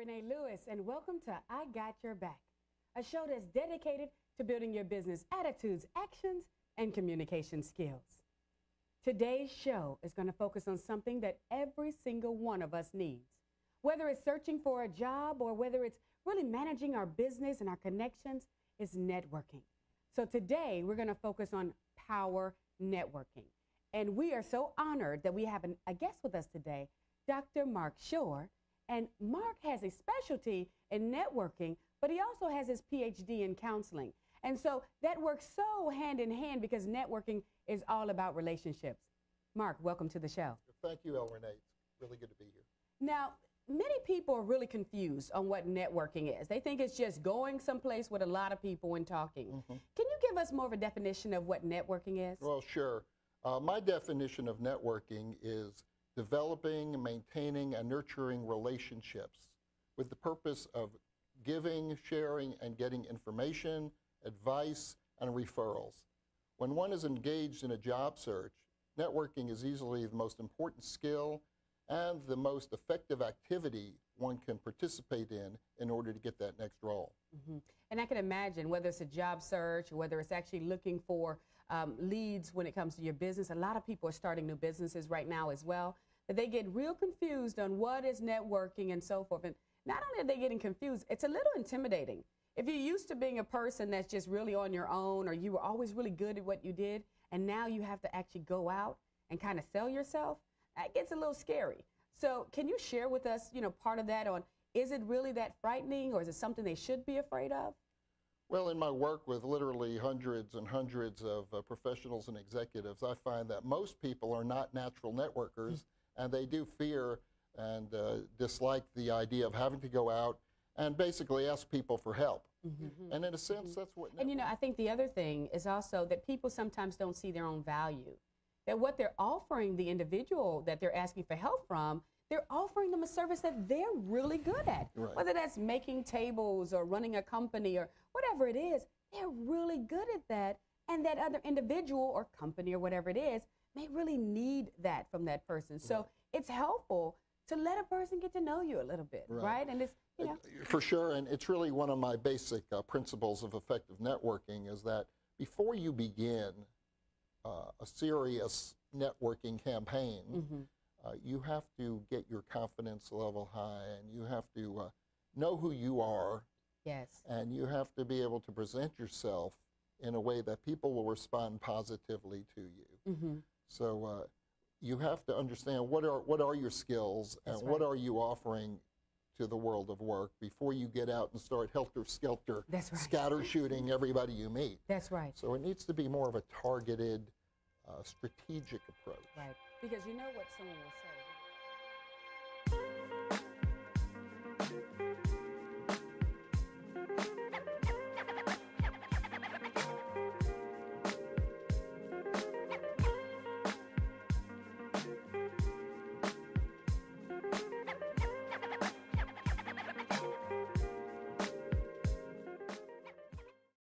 LRenee Lewis, and welcome to I Got Your BAAC, a show that's dedicated to building your business attitudes, actions, and communication skills. Today's show is going to focus on something that every single one of us needs, whether it's searching for a job or whether it's really managing our business and our connections, is networking. So today we're going to focus on power networking. And we are so honored that we have a guest with us today, Dr. Mark Schor. And Mark has a specialty in networking, but he also has his PhD in counseling. And so that works so hand in hand because networking is all about relationships. Mark, welcome to the show. Thank you, LRenee. It's really good to be here. Now, many people are really confused on what networking is. They think it's just going someplace with a lot of people and talking. Can you give us more of a definition of what networking is? Well, sure. My definition of networking is developing, maintaining, and nurturing relationships with the purpose of giving, sharing, and getting information, advice, and referrals. When one is engaged in a job search, networking is easily the most important skill and the most effective activity one can participate in order to get that next role. And I can imagine whether it's a job search or whether it's actually looking for leads when it comes to your business. A lot of people are starting new businesses right now as well, that they get real confused on what is networking and so forth. And not only are they getting confused, it's a little intimidating. If you're used to being a person that's just really on your own, or you were always really good at what you did, and now you have to actually go out and kind of sell yourself, that gets a little scary. So can you share with us, part of that on, is it really that frightening, or is it something they should be afraid of? Well, in my work with literally hundreds and hundreds of professionals and executives, I find that most people are not natural networkers, and they do fear and dislike the idea of having to go out and basically ask people for help. And in a sense, that's what networking. And I think the other thing is also that people sometimes don't see their own value, that what they're offering the individual that they're asking for help from, they're offering them a service that they're really good at. Right. Whether that's making tables or running a company or whatever it is, they're really good at that. And that other individual or company or whatever it is may really need that from that person. So it's helpful to let a person get to know you a little bit, right? And it's, For sure, and it's really one of my basic principles of effective networking is that before you begin a serious networking campaign, you have to get your confidence level high, and you have to know who you are. Yes. And you have to be able to present yourself in a way that people will respond positively to you. So you have to understand what are your skills and what are you offering to the world of work before you get out and start helter-skelter scatter shooting everybody you meet. That's right. So it needs to be more of a targeted, strategic approach. Right. Because you know what someone will say.